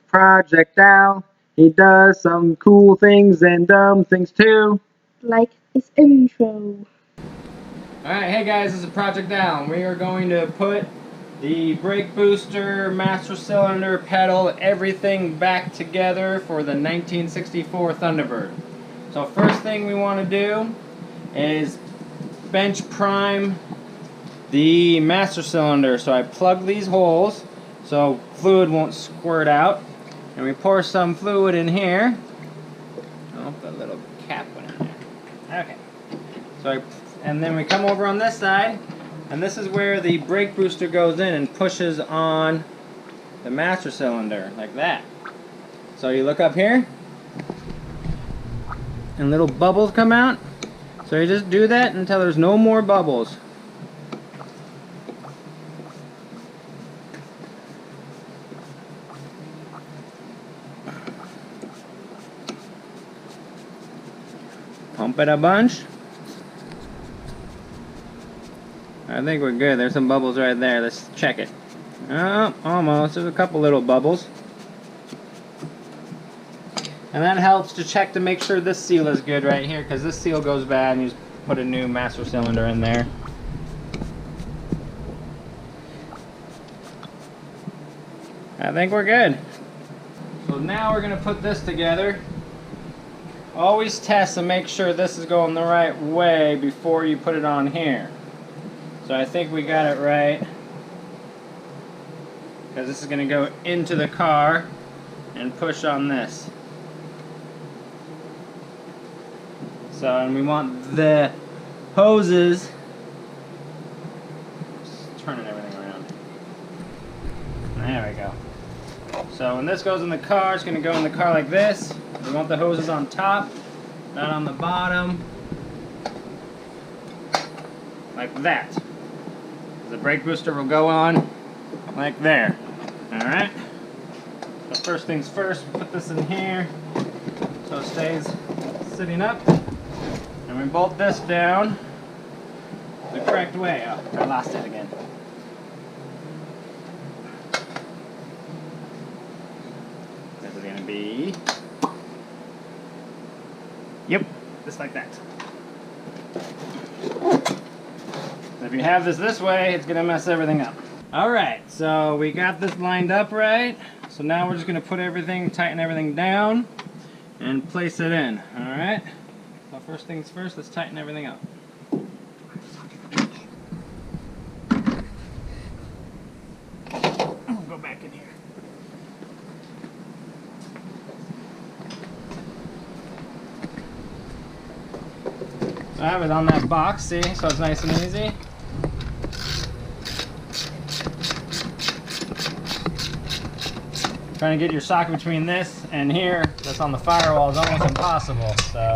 Project Al. He does some cool things and dumb things too. Like his intro. Alright, hey guys, this is Project Al. We are going to put the brake booster, master cylinder, pedal, everything back together for the 1964 Thunderbird. So first thing we want to do is bench prime the master cylinder. So I plug these holes so fluid won't squirt out. And we pour some fluid in here. Oh, the little cap went in there. Okay. And then we come over on this side, and this is where the brake booster goes in and pushes on the master cylinder, like that. So you look up here, and little bubbles come out. So you just do that until there's no more bubbles. Pump it a bunch. I think we're good. There's some bubbles right there. Let's check it. Oh, almost. There's a couple little bubbles. And that helps to check to make sure this seal is good right here, because this seal goes bad and you just put a new master cylinder in there. I think we're good. So now we're going to put this together. Always test and make sure this is going the right way before you put it on here. So I think we got it right, because this is going to go into the car and push on this. So, and we want the hoses, just turning everything around. There we go. So when this goes in the car, it's going to go in the car like this. We want the hoses on top, not on the bottom, like that. The brake booster will go on like there. Alright? So first things first, put this in here so it stays sitting up. And we bolt this down the correct way. Oh, I lost it again. This is going to be... Yep, just like that. If you have this way, it's going to mess everything up. Alright, so we got this lined up right. So now we're just going to put everything, tighten everything down, and place it in. Alright? So first things first, let's tighten everything up. I'll go back in here. So I have it on that box, see? So it's nice and easy. Trying to get your socket between this and here that's on the firewall is almost impossible, so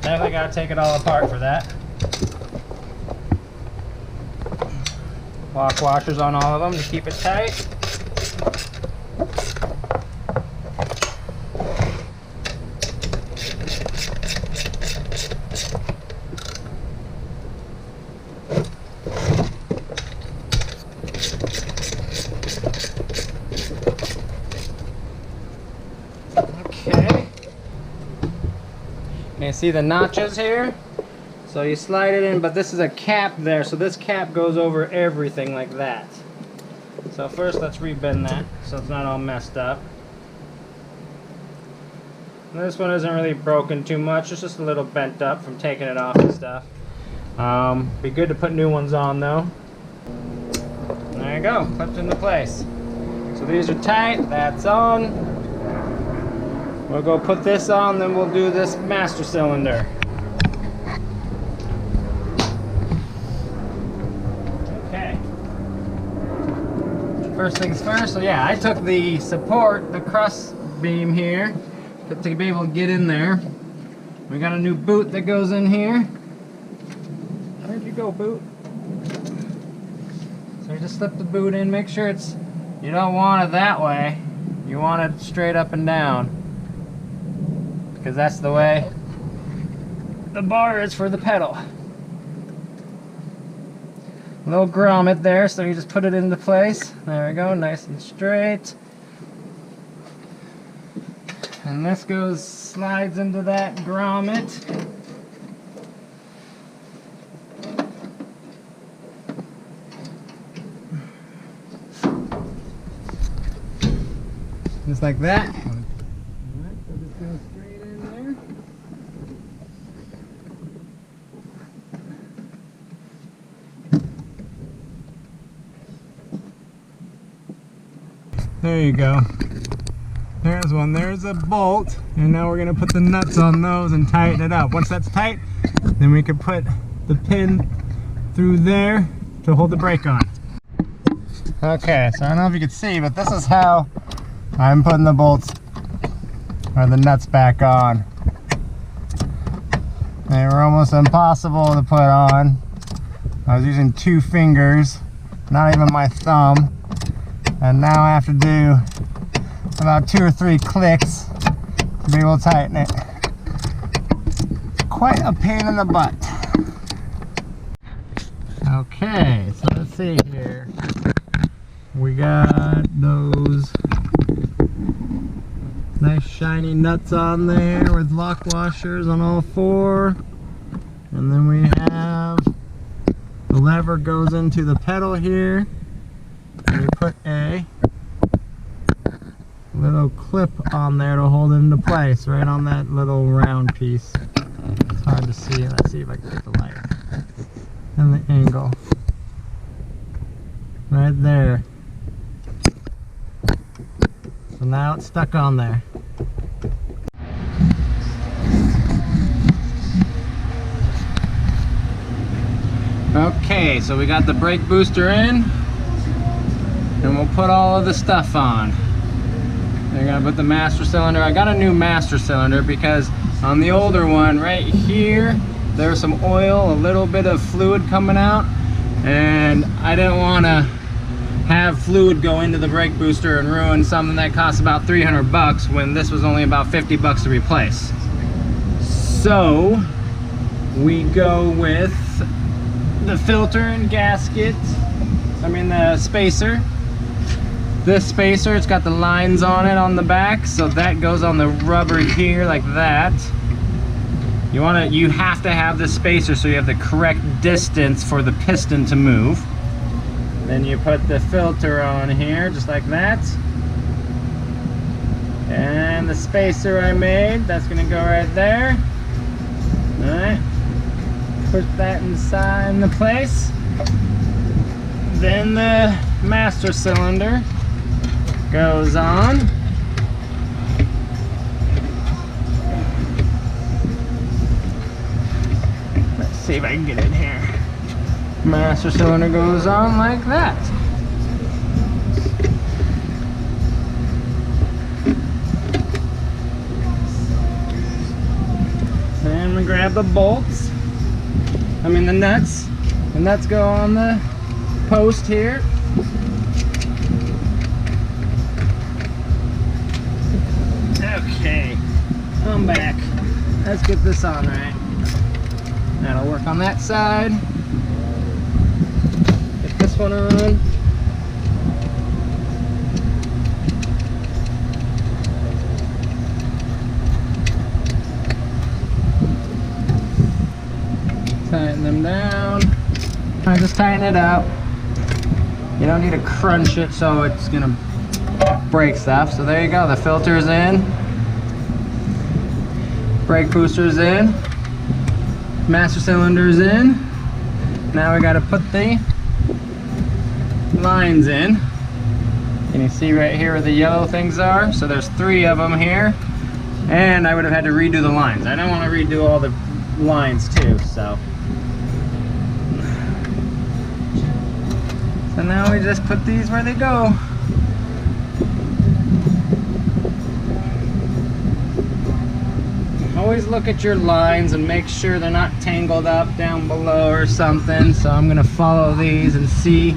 definitely got to take it all apart for that. Lock washers on all of them to keep it tight. You see the notches here? So you slide it in, but this is a cap there, so this cap goes over everything like that. So first let's rebend that so it's not all messed up. And this one isn't really broken too much, it's just a little bent up from taking it off and stuff. Be good to put new ones on though. There you go, clipped into place. So these are tight, that's on. We'll go put this on, then we'll do this master cylinder. Okay. First things first, so yeah, I took the support, the cross beam here, to be able to get in there. We got a new boot that goes in here. Where'd you go, boot? So you just slip the boot in, make sure it's, you don't want it that way, you want it straight up and down. Because that's the way the bar is for the pedal. A little grommet there, so you just put it into place. There we go, nice and straight. And this slides into that grommet. Just like that. Alright, so just go straight in there. There you go. There's one. There's a bolt. And now we're going to put the nuts on those and tighten it up. Once that's tight, then we can put the pin through there to hold the brake on. Okay, so I don't know if you can see, but this is how I'm putting the bolts or the nuts back on. They were almost impossible to put on. I was using 2 fingers, not even my thumb. And now I have to do about 2 or 3 clicks to be able to tighten it. Quite a pain in the butt. Okay, so let's see here. We got those nice shiny nuts on there with lock washers on all 4. And then we have the lever goes into the pedal here. And we put a little clip on there to hold it into place, right on that little round piece. It's hard to see. Let's see if I can get the light and the angle. Right there. So now it's stuck on there. Okay, so we got the brake booster in, and we'll put all of the stuff on. They're gonna put the master cylinder. I got a new master cylinder because on the older one right here, there's some oil, a little bit of fluid coming out, and I didn't want to have fluid go into the brake booster and ruin something that costs about 300 bucks when this was only about 50 bucks to replace. So we go with the filter and gasket, the spacer. This spacer, it's got the lines on it on the back, so that goes on the rubber here like that. You have to have the spacer so you have the correct distance for the piston to move. Then you put the filter on here just like that. And the spacer I made, that's gonna go right there. Alright. Put that inside in the place. Then the master cylinder goes on. Let's see if I can get it here. Master cylinder goes on like that. And we grab the bolts. The nuts. The nuts go on the post here. Okay, I'm back. Let's get this on right. That'll work on that side. Get this one on. Tighten them down. I just tighten it up. You don't need to crunch it so it's gonna break stuff. So there you go. The filter's in. Brake booster's in. Master cylinder's in. Now we gotta put the lines in. Can you see right here where the yellow things are? So there's 3 of them here. And I would have had to redo the lines. I don't want to redo all the lines too, so. So now we just put these where they go. Always look at your lines and make sure they're not tangled up down below or something. So I'm gonna follow these and see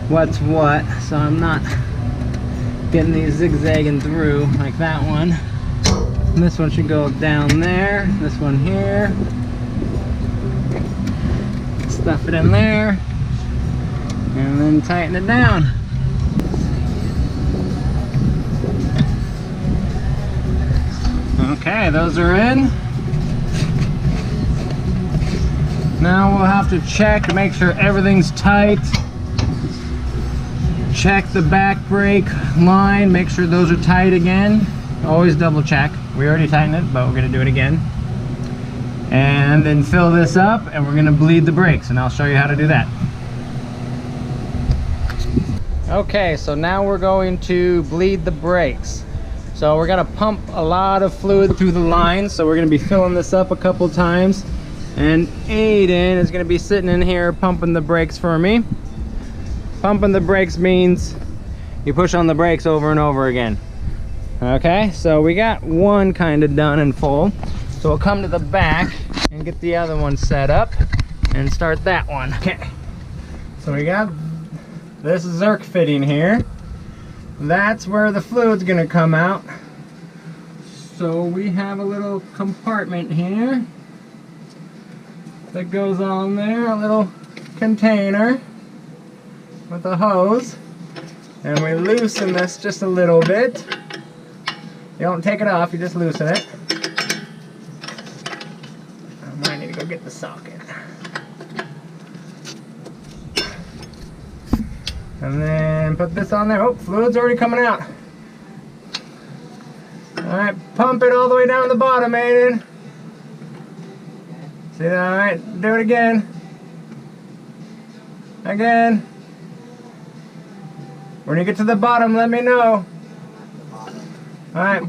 what's what, so I'm not getting these zigzagging through like that one. And this one should go down there, this one here. Stuff it in there, and then tighten it down. Okay, those are in. Now we'll have to check to make sure everything's tight. Check the back brake line, make sure those are tight again. Always double check. We already tightened it, but we're gonna do it again. And then fill this up, and we're gonna bleed the brakes, and I'll show you how to do that. Okay, so now we're going to bleed the brakes. So we're gonna pump a lot of fluid through the line, so we're gonna be filling this up a couple times. And Aiden is gonna be sitting in here pumping the brakes for me. Pumping the brakes means you push on the brakes over and over again. Okay, so we got one kind of done in full. So we'll come to the back and get the other one set up and start that one. Okay, so we got this Zerk fitting here. That's where the fluid's gonna come out. So we have a little compartment here that goes on there, a little container with a hose, and we loosen this just a little bit. You don't take it off, you just loosen it. I might need to go get the socket. And then put this on there. Oh, fluid's already coming out. Alright, pump it all the way down to the bottom, Aiden. See that? Alright, do it again. Again. When you get to the bottom, let me know. Alright,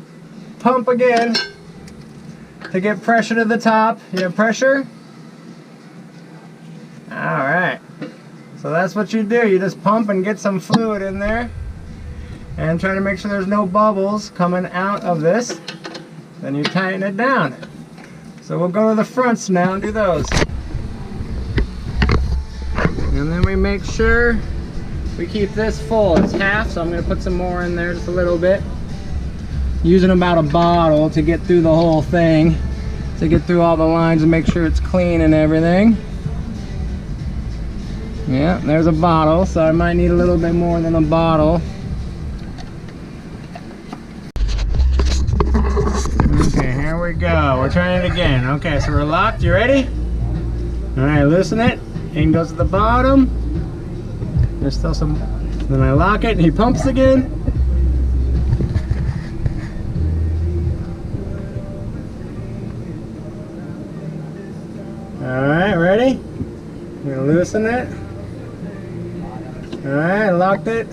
pump again to get pressure to the top. You have pressure? Alright. So that's what you do. You just pump and get some fluid in there. And try to make sure there's no bubbles coming out of this. Then you tighten it down. So we'll go to the fronts now and do those. And then we make sure we keep this full. It's half, so I'm going to put some more in there, just a little bit. Using about a bottle to get through the whole thing, to get through all the lines and make sure it's clean and everything. Yeah, there's a bottle, so I might need a little bit more than a bottle. Okay, here we go. We're trying it again. Okay, so we're locked. You ready? All right, loosen it. And goes to the bottom. There's still some. Then I lock it and he pumps again. Alright, ready? I'm gonna loosen it. Alright, locked it.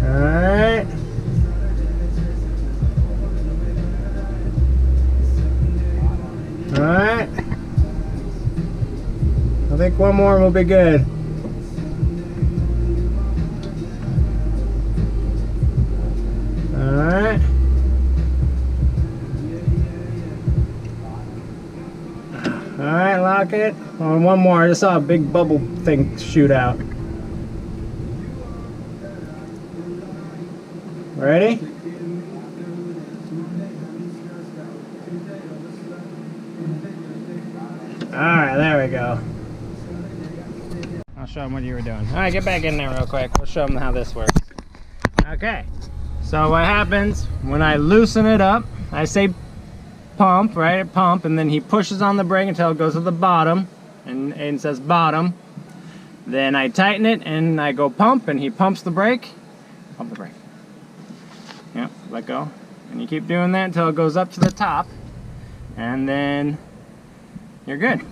Alright. Alright. I think one more will be good. Alright. Alright, lock it. Oh, one more. I just saw a big bubble thing shoot out. Ready? Alright, there we go. I'll show them what you were doing. Alright, get back in there real quick. We'll show them how this works. Okay. So what happens when I loosen it up, I say pump, right? Pump, and then he pushes on the brake until it goes to the bottom, and it says bottom. Then I tighten it and I go pump, and he pumps the brake. Pump the brake. Yep, let go. And you keep doing that until it goes up to the top, and then you're good.